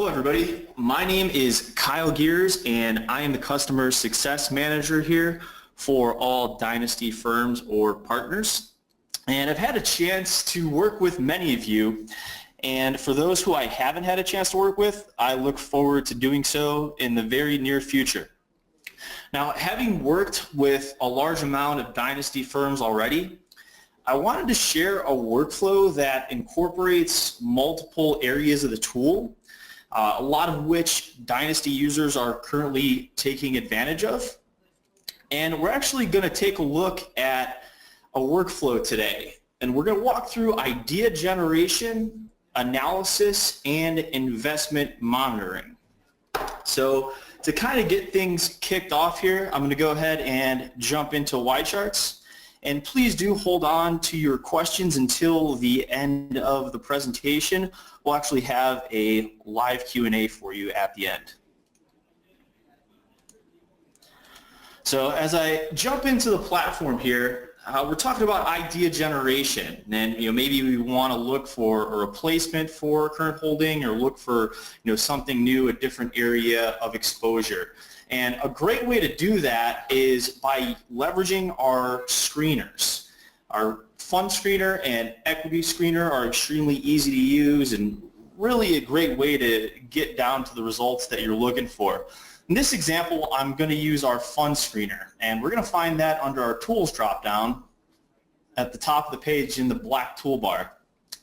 Hello everybody, my name is Kyle Gears and I am the Customer Success Manager here for all Dynasty firms or partners. And I've had a chance to work with many of you, and for those who I haven't had a chance to work with, I look forward to doing so in the very near future. Now, having worked with a large amount of Dynasty firms already, I wanted to share a workflow that incorporates multiple areas of the tool, a lot of which Dynasty users are currently taking advantage of. And we're actually going to take a look at a workflow today. And we're going to walk through idea generation, analysis, and investment monitoring. So to kind of get things kicked off here, I'm going to go ahead and jump into Y charts. And please do hold on to your questions until the end of the presentation. We'll actually have a live Q&A for you at the end. So as I jump into the platform here, we're talking about idea generation, and maybe we want to look for a replacement for current holding, or look for something new, a different area of exposure. And a great way to do that is by leveraging our screeners. Our fund screener and equity screener are extremely easy to use and really a great way to get down to the results that you're looking for. In this example, I'm going to use our fund screener, and we're going to find that under our tools dropdown at the top of the page in the black toolbar.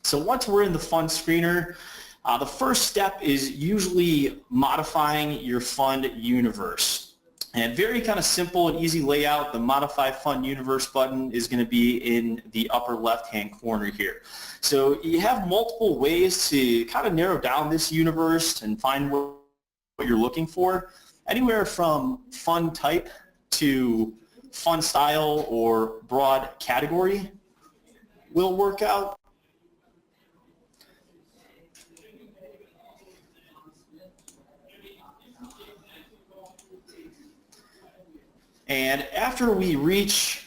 So once we're in the fund screener, the first step is usually modifying your fund universe. And very kind of simple and easy layout. The Modify Fund Universe button is going to be in the upper left-hand corner here. So you have multiple ways to kind of narrow down this universe and find what you're looking for. Anywhere from fund type to fund style or broad category will work out. And after we reach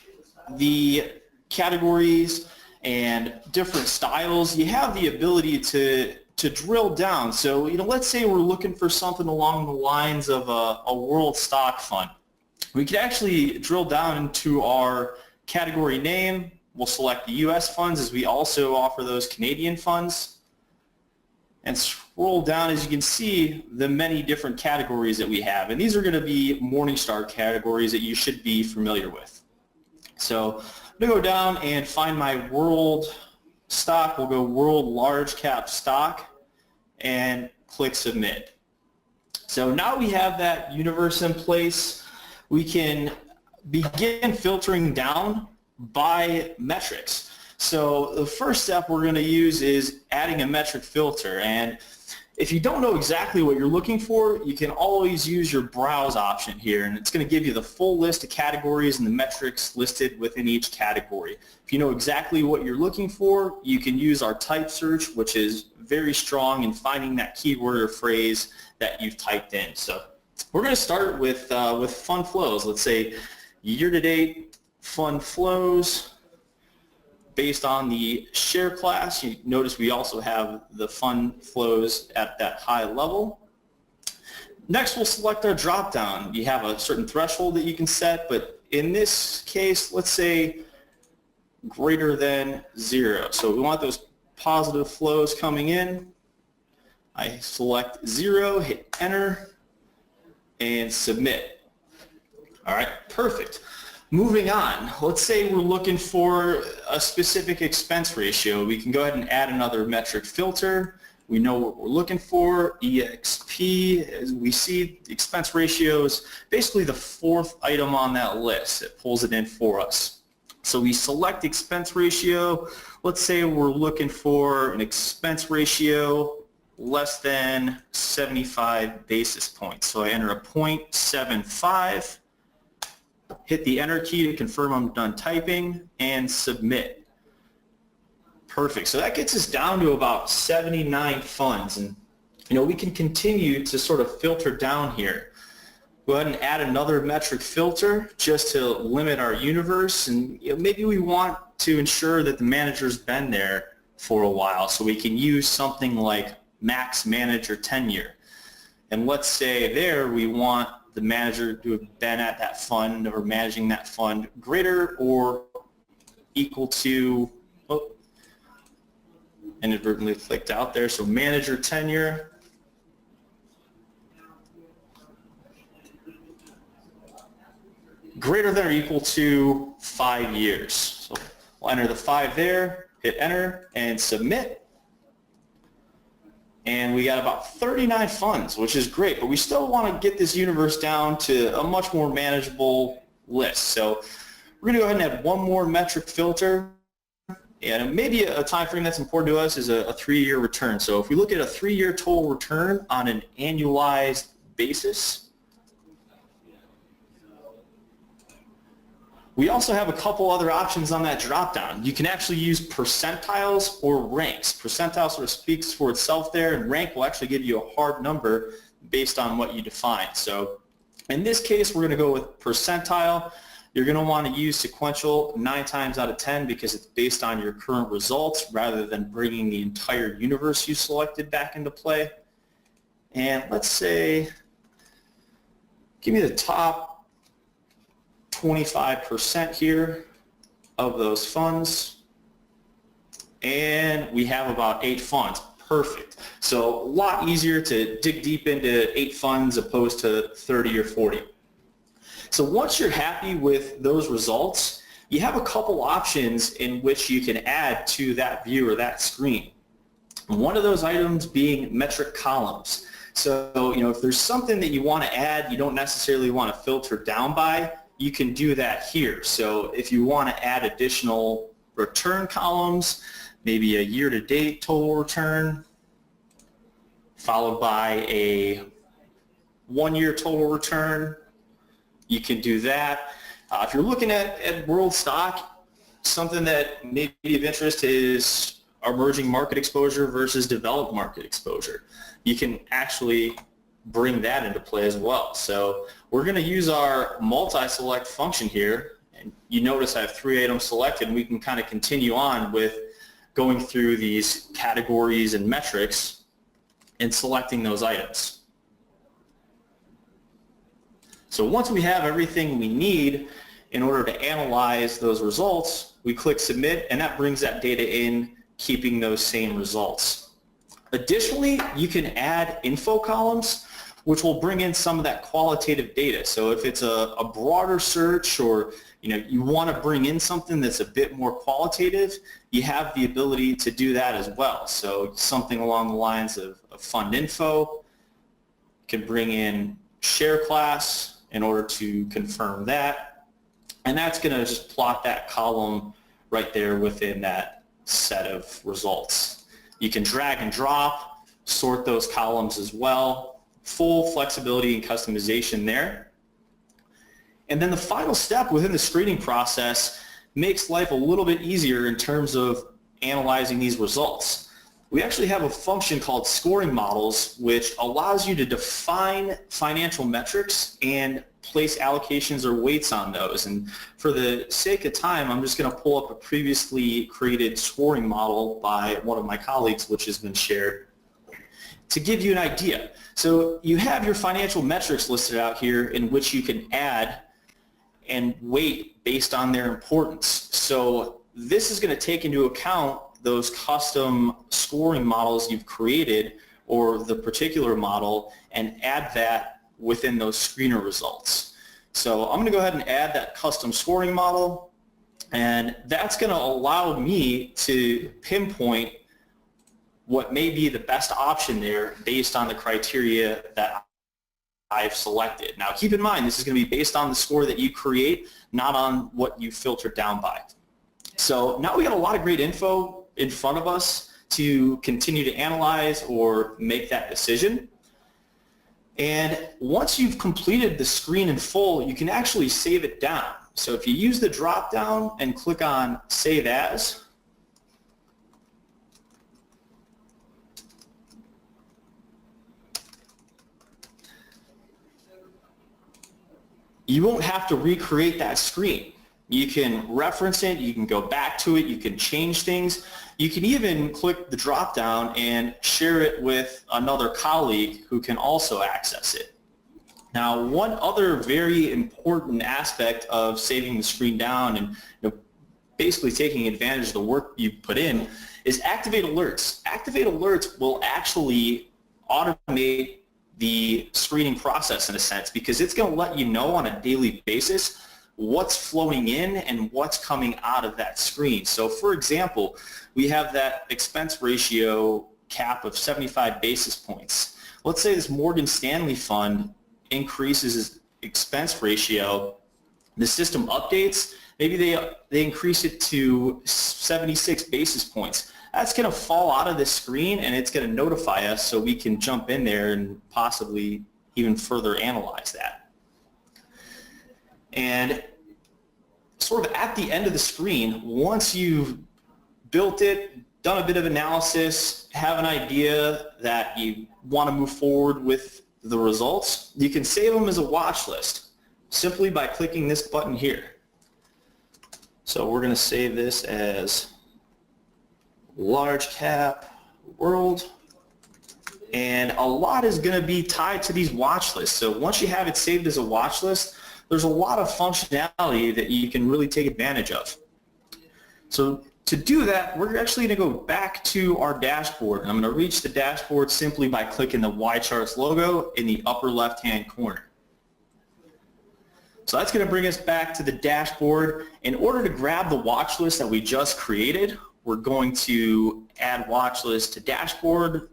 the categories and different styles, you have the ability to drill down. So, let's say we're looking for something along the lines of a world stock fund. We could actually drill down into our category name. We'll select the U.S. funds, as we also offer those Canadian funds. And scroll down, as you can see, the many different categories that we have. And these are going to be Morningstar categories that you should be familiar with. So I'm going to go down and find my world stock. We'll go world large cap stock and click submit. So now we have that universe in place. We can begin filtering down by metrics. So the first step we're going to use is adding a metric filter, and if you don't know exactly what you're looking for, you can always use your browse option here, and it's going to give you the full list of categories and the metrics listed within each category. If you know exactly what you're looking for, you can use our type search, which is very strong in finding that keyword or phrase that you've typed in. So we're going to start with fund flows. Let's say year-to-date fund flows. Based on the share class, you notice we also have the fund flows at that high level. Next, we'll select our drop-down. You have a certain threshold that you can set, but in this case, let's say greater than 0. So we want those positive flows coming in. I select 0, hit enter, and submit. All right, perfect. Moving on, let's say we're looking for a specific expense ratio. We can go ahead and add another metric filter. We know what we're looking for, EXP. As we see, the expense ratio is basically the fourth item on that list. It pulls it in for us. So we select expense ratio. Let's say we're looking for an expense ratio less than 75 basis points. So I enter a 0.75. Hit the enter key to confirm I'm done typing, and submit. Perfect. So that gets us down to about 79 funds, and we can continue to sort of filter down here. Go ahead and add another metric filter just to limit our universe, and maybe we want to ensure that the manager's been there for a while, so we can use something like max manager tenure. And let's say there we want the manager to have been at that fund or managing that fund greater or equal to, oh, inadvertently clicked out there, so manager tenure. Greater than or equal to 5 years. So we'll enter the 5 there, hit enter, and submit. And we got about 39 funds, which is great, but we still want to get this universe down to a much more manageable list. So we're going to go ahead and add one more metric filter, and maybe a time frame that's important to us is a 3-year return. So if we look at a 3-year total return on an annualized basis, we also have a couple other options on that drop-down. You can actually use percentiles or ranks. Percentile sort of speaks for itself there, and rank will actually give you a hard number based on what you define. So in this case, we're going to go with percentile. You're going to want to use sequential 9 times out of 10 because it's based on your current results rather than bringing the entire universe you selected back into play. And let's say, give me the top 25% here of those funds, and we have about 8 funds. Perfect. So a lot easier to dig deep into 8 funds opposed to 30 or 40. So once you're happy with those results, you have a couple options in which you can add to that view or that screen. One of those items being metric columns. So, if there's something that you want to add, you don't necessarily want to filter down by, you can do that here. So if you want to add additional return columns, maybe a year-to-date total return, followed by a 1-year total return, you can do that. If you're looking at world stock, something that may be of interest is emerging market exposure versus developed market exposure. You can actually bring that into play as well. So we're going to use our multi-select function here, and you notice I have 3 items selected, and we can kind of continue on with going through these categories and metrics and selecting those items. So once we have everything we need in order to analyze those results, we click submit, and that brings that data in, keeping those same results. Additionally, you can add info columns, which will bring in some of that qualitative data. So if it's a broader search, or you want to bring in something that's a bit more qualitative, you have the ability to do that as well. So something along the lines of fund info, can bring in share class in order to confirm that, and that's going to just plot that column right there within that set of results. You can drag and drop, sort those columns as well. Full flexibility and customization there. And then the final step within the screening process makes life a little bit easier in terms of analyzing these results. We actually have a function called scoring models, which allows you to define financial metrics and place allocations or weights on those. And for the sake of time, I'm just going to pull up a previously created scoring model by one of my colleagues, which has been shared, to give you an idea. So you have your financial metrics listed out here in which you can add and weight based on their importance. So this is going to take into account those custom scoring models you've created, or the particular model, and add that within those screener results. So I'm going to go ahead and add that custom scoring model, and that's going to allow me to pinpoint what may be the best option there based on the criteria that I've selected. Now keep in mind, this is going to be based on the score that you create, not on what you filtered down by. So now we got a lot of great info in front of us to continue to analyze or make that decision. And once you've completed the screen in full, you can actually save it down. So if you use the drop down and click on Save As, you won't have to recreate that screen. You can reference it, you can go back to it, you can change things. You can even click the drop down and share it with another colleague who can also access it. Now, one other very important aspect of saving the screen down and basically taking advantage of the work you put in is activate alerts. Activate alerts will actually automate the screening process in a sense, because it's going to let you know on a daily basis what's flowing in and what's coming out of that screen. So for example, we have that expense ratio cap of 75 basis points. Let's say this Morgan Stanley fund increases its expense ratio. The system updates, maybe they increase it to 76 basis points. That's going to fall out of the screen and it's going to notify us so we can jump in there and possibly even further analyze that. And sort of at the end of the screen, once you've built it, done a bit of analysis, have an idea that you want to move forward with the results, you can save them as a watch list simply by clicking this button here. So we're going to save this as large cap world, and a lot is going to be tied to these watch lists. So once you have it saved as a watch list, there's a lot of functionality that you can really take advantage of. So to do that, we're actually going to go back to our dashboard. And I'm going to reach the dashboard simply by clicking the YCharts logo in the upper left-hand corner. So that's going to bring us back to the dashboard. In order to grab the watch list that we just created, we're going to add watch list to dashboard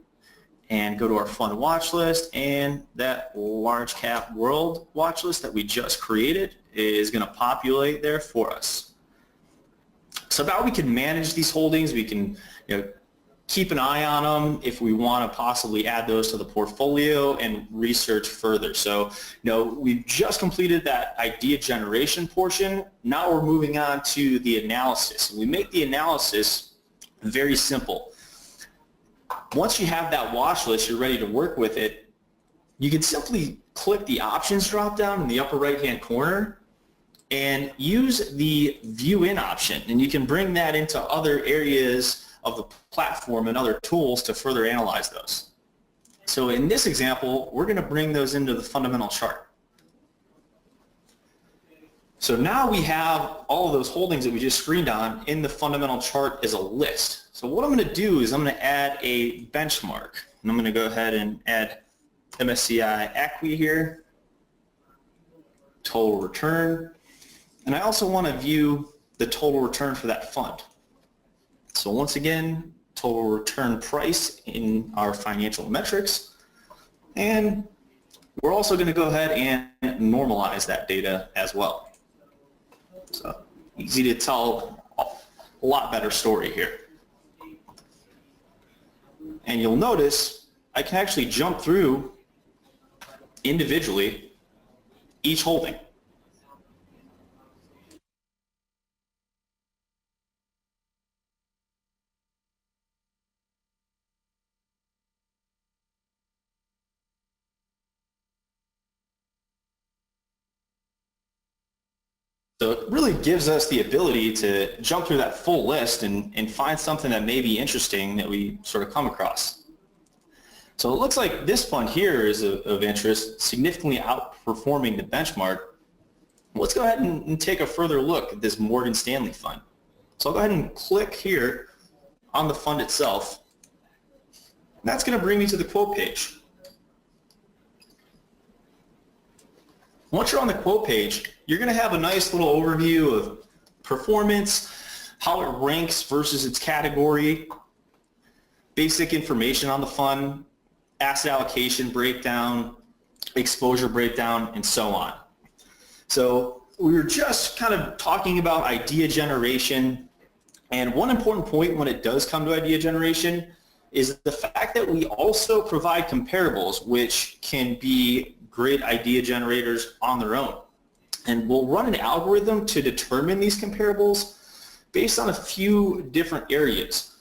and go to our fund watch list, and that large cap world watch list that we just created is going to populate there for us. So now we can manage these holdings. We can keep an eye on them if we want to possibly add those to the portfolio and research further. So we've just completed that idea generation portion. Now we're moving on to the analysis. We make the analysis very simple. Once you have that watch list, you're ready to work with it, you can simply click the options drop down in the upper right hand corner and use the view in option, and you can bring that into other areas of the platform and other tools to further analyze those. So in this example, we're going to bring those into the fundamental chart. So now we have all of those holdings that we just screened on in the fundamental chart as a list. So what I'm going to do is I'm going to add a benchmark. And I'm going to go ahead and add MSCI Equi here, total return. And I also want to view the total return for that fund. So once again, total return price in our financial metrics. And we're also going to go ahead and normalize that data as well. So easy to tell a lot better story here. And you'll notice I can actually jump through individually each holding. So it really gives us the ability to jump through that full list and find something that may be interesting that we sort of come across. So it looks like this fund here is of interest, significantly outperforming the benchmark. Let's go ahead and take a further look at this Morgan Stanley fund. So I'll go ahead and click here on the fund itself. And that's going to bring me to the quote page. Once you're on the quote page, you're going to have a nice little overview of performance, how it ranks versus its category, basic information on the fund, asset allocation breakdown, exposure breakdown, and so on. So we were just kind of talking about idea generation, and one important point when it does come to idea generation is the fact that we also provide comparables, which can be great idea generators on their own. And we'll run an algorithm to determine these comparables based on a few different areas.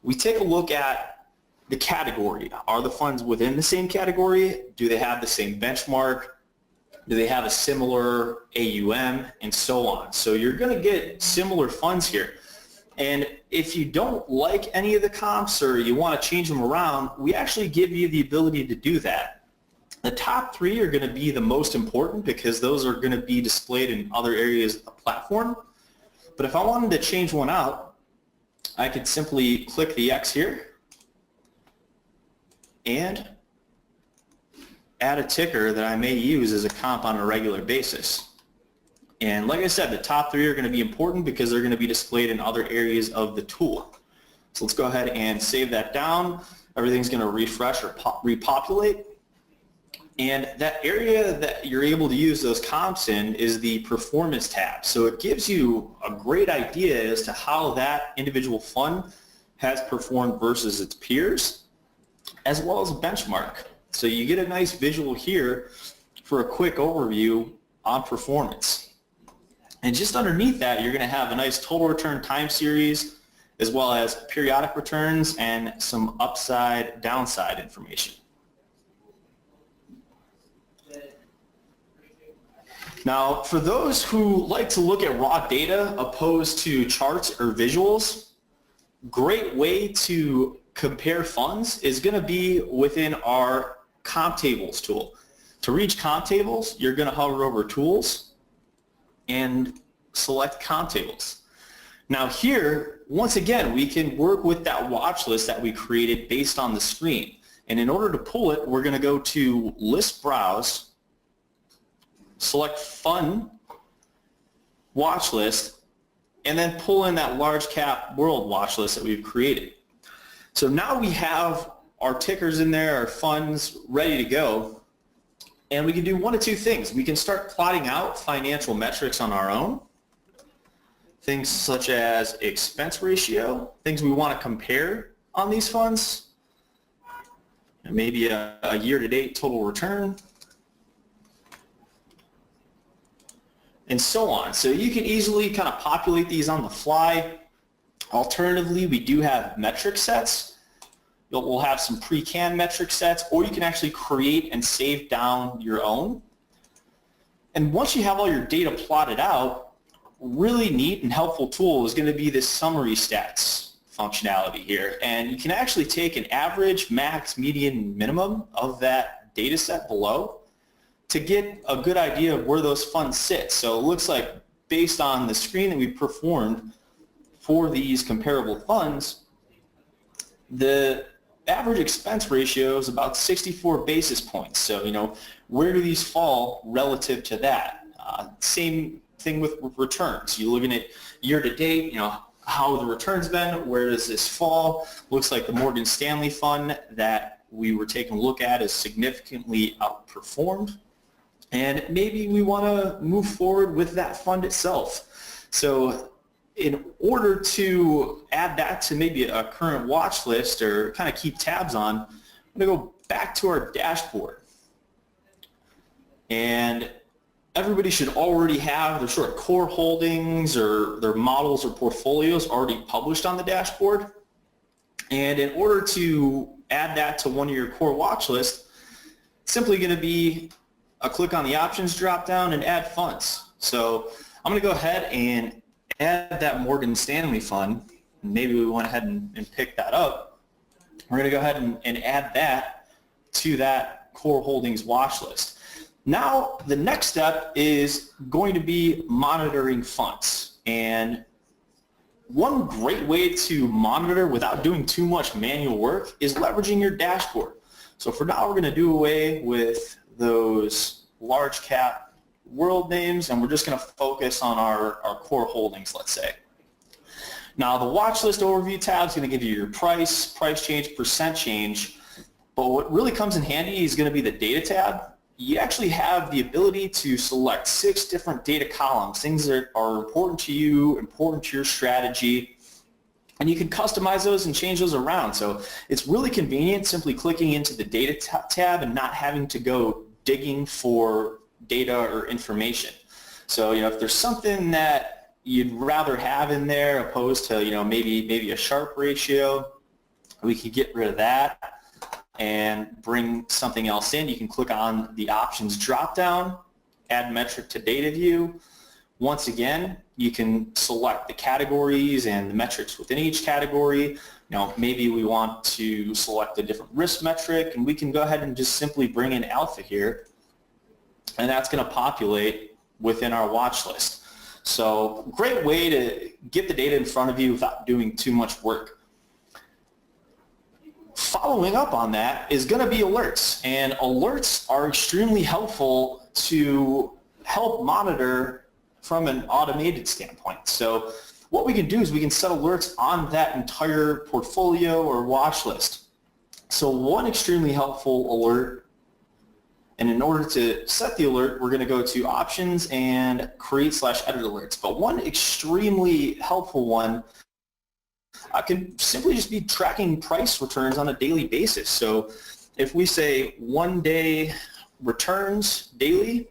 We take a look at the category. Are the funds within the same category? Do they have the same benchmark? Do they have a similar AUM, and so on. So you're going to get similar funds here. And if you don't like any of the comps or you want to change them around, we actually give you the ability to do that. The top 3 are going to be the most important because those are going to be displayed in other areas of the platform. But if I wanted to change one out, I could simply click the X here and add a ticker that I may use as a comp on a regular basis. And like I said, the top 3 are going to be important because they're going to be displayed in other areas of the tool. So let's go ahead and save that down. Everything's going to refresh or repopulate. And that area that you're able to use those comps in is the performance tab. So it gives you a great idea as to how that individual fund has performed versus its peers, as well as a benchmark. So you get a nice visual here for a quick overview on performance. And just underneath that, you're going to have a nice total return time series, as well as periodic returns and some upside, downside information. Now, for those who like to look at raw data opposed to charts or visuals, great way to compare funds is going to be within our comp tables tool. To reach comp tables, you're going to hover over tools and select comp tables. Now here, once again, we can work with that watch list that we created based on the screen. And in order to pull it, we're going to go to List Browse, select Fund Watch List, and then pull in that large cap world watch list that we've created. So now we have our tickers in there, our funds ready to go. And we can do one of 2 things. We can start plotting out financial metrics on our own, things such as expense ratio, things we want to compare on these funds, and maybe a year-to-date total return, and so on. So you can easily kind of populate these on the fly. Alternatively, we do have metric sets. We'll have some pre-canned metric sets, or you can actually create and save down your own. And once you have all your data plotted out, really neat and helpful tool is going to be this summary stats functionality here. And you can actually take an average, max, median, minimum of that data set below to get a good idea of where those funds sit. So it looks like based on the screen that we performed for these comparable funds, the average expense ratio is about 64 basis points. So, where do these fall relative to that? Same thing with returns. You're looking at year to date, how the return's been, where does this fall? Looks like the Morgan Stanley fund that we were taking a look at is significantly outperformed. And maybe we want to move forward with that fund itself. So in order to add that to maybe a current watch list or kind of keep tabs on, I'm going to go back to our dashboard. And everybody should already have their sort of core holdings or their models or portfolios already published on the dashboard. And in order to add that to one of your core watch lists, it's simply going to be a click on the options drop down and add funds. So I'm going to go ahead and add that Morgan Stanley fund. Maybe we went ahead and picked that up. We're going to go ahead and add that to that core holdings watch list. Now the next step is going to be monitoring funds. And one great way to monitor without doing too much manual work is leveraging your dashboard. So for now, we're going to do away with those large cap world names, and we're just going to focus on our core holdings, let's say. Now, the Watchlist Overview tab is going to give you your price change, percent change, but what really comes in handy is going to be the data tab. You actually have the ability to select 6 different data columns, things that are important to you, important to your strategy, and you can customize those and change those around. So it's really convenient simply clicking into the data tab and not having to go digging for data or information. So, if there's something that you'd rather have in there opposed to, maybe a Sharpe ratio, we could get rid of that and bring something else in. You can click on the options drop down add metric to data view. Once again, you can select the categories and the metrics within each category. Now, maybe we want to select a different risk metric, and we can go ahead and just simply bring in alpha here, and that's going to populate within our watch list. So great way to get the data in front of you without doing too much work. Following up on that is going to be alerts, and alerts are extremely helpful to help monitor from an automated standpoint. So what we can do is we can set alerts on that entire portfolio or watch list. So one extremely helpful alert, and in order to set the alert, we're going to go to options and create/edit alerts. But one extremely helpful one can simply just be tracking price returns on a daily basis. So if we say 1 day returns daily,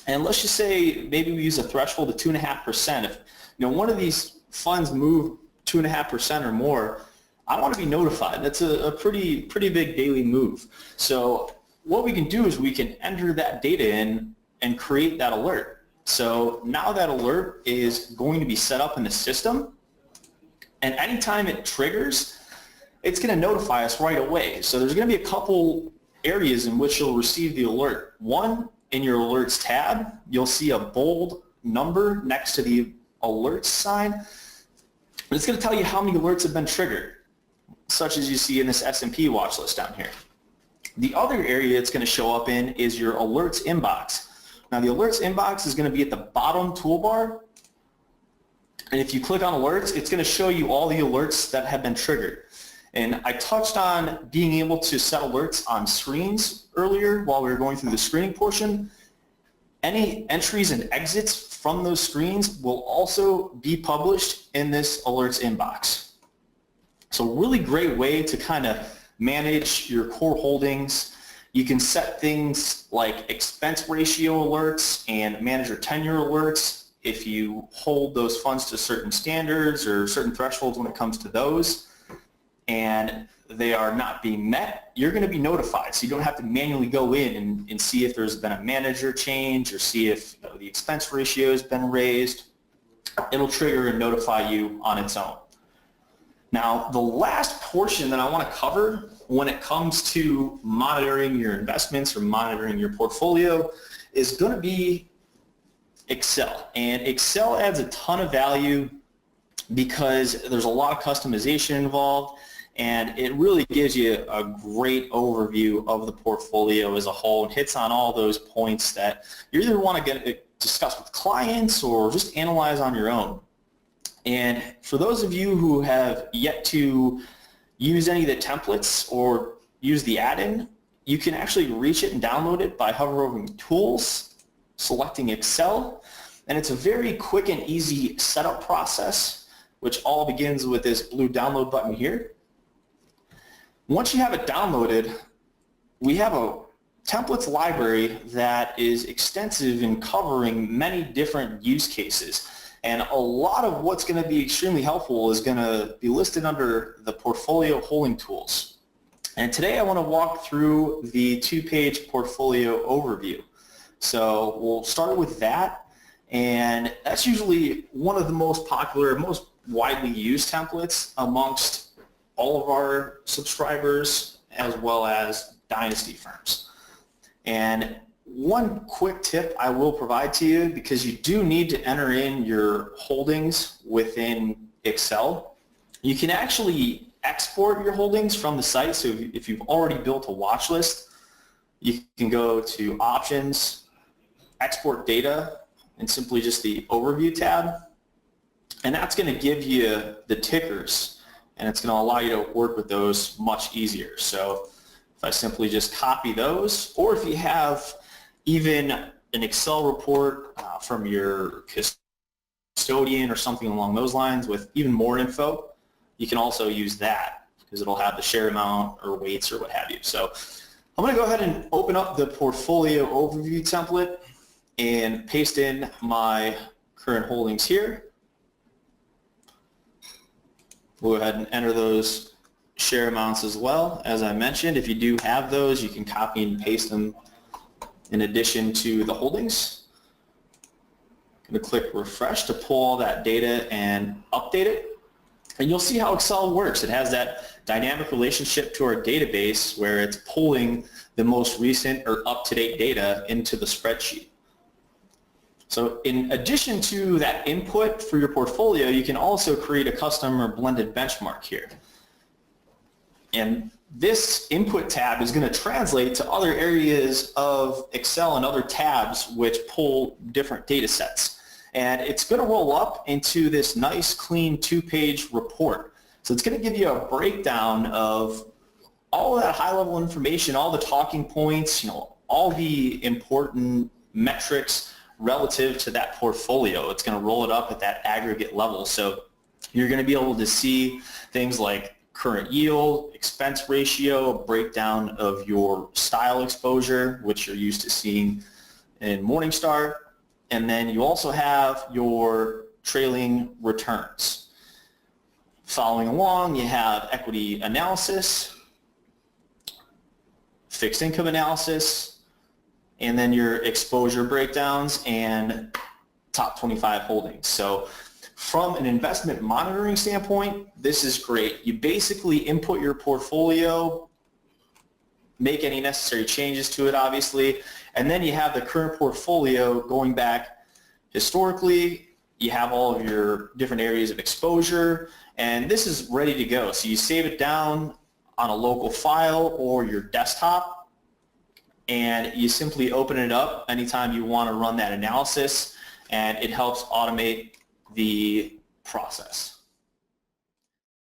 and let's just say maybe we use a threshold of 2.5%. If one of these funds move 2.5% or more, I want to be notified. That's a pretty big daily move. So what we can do is we can enter that data in and create that alert. So now that alert is going to be set up in the system, and anytime it triggers, it's going to notify us right away. So there's going to be a couple areas in which you'll receive the alert. One, in your alerts tab, you'll see a bold number next to the alerts sign. It's going to tell you how many alerts have been triggered, such as you see in this S&P watch list down here. The other area it's going to show up in is your alerts inbox. Now the alerts inbox is going to be at the bottom toolbar, and if you click on alerts, it's going to show you all the alerts that have been triggered. And I touched on being able to set alerts on screens earlier while we were going through the screening portion. Any entries and exits from those screens will also be published in this alerts inbox. So really great way to kind of manage your core holdings. You can set things like expense ratio alerts and manager tenure alerts if you hold those funds to certain standards or certain thresholds when it comes to those, and they are not being met, you're going to be notified. So you don't have to manually go in and see if there's been a manager change or see if the expense ratio has been raised. It'll trigger and notify you on its own. Now, the last portion that I want to cover when it comes to monitoring your investments or monitoring your portfolio is going to be Excel. And Excel adds a ton of value because there's a lot of customization involved, and it really gives you a great overview of the portfolio as a whole and hits on all those points that you either want to discuss with clients or just analyze on your own. And for those of you who have yet to use any of the templates or use the add-in, you can actually reach it and download it by hovering over Tools, selecting Excel, and it's a very quick and easy setup process, which all begins with this blue download button here. Once you have it downloaded, we have a templates library that is extensive in covering many different use cases. And a lot of what's going to be extremely helpful is going to be listed under the portfolio holding tools. And today I want to walk through the two-page portfolio overview. So we'll start with that, and that's usually one of the most popular, most widely used templates amongst all of our subscribers as well as Dynasty firms. And one quick tip I will provide to you, because you do need to enter in your holdings within Excel. You can actually export your holdings from the site. So if you've already built a watch list, you can go to Options, Export Data, and simply just the Overview tab. And that's going to give you the tickers, and it's going to allow you to work with those much easier. So if I simply just copy those, or if you have even an Excel report from your custodian or something along those lines with even more info, you can also use that because it'll have the share amount or weights or what have you. So I'm going to go ahead and open up the portfolio overview template and paste in my current holdings here. We'll go ahead and enter those share amounts as well. As I mentioned, if you do have those, you can copy and paste them in addition to the holdings. I'm going to click refresh to pull all that data and update it. And you'll see how Excel works. It has that dynamic relationship to our database where it's pulling the most recent or up-to-date data into the spreadsheet. So in addition to that input for your portfolio, you can also create a custom or blended benchmark here. And this input tab is going to translate to other areas of Excel and other tabs which pull different data sets. And it's going to roll up into this nice clean 2-page report. So it's going to give you a breakdown of all of that high-level information, all the talking points, all the important metrics relative to that portfolio. It's going to roll it up at that aggregate level. So you're going to be able to see things like current yield, expense ratio, breakdown of your style exposure, which you're used to seeing in Morningstar. And then you also have your trailing returns. Following along, you have equity analysis, fixed income analysis, and then your exposure breakdowns and top 25 holdings. So from an investment monitoring standpoint, this is great. You basically input your portfolio, make any necessary changes to it, obviously, and then you have the current portfolio going back historically. You have all of your different areas of exposure, and this is ready to go. So you save it down on a local file or your desktop, and you simply open it up anytime you want to run that analysis, and it helps automate the process.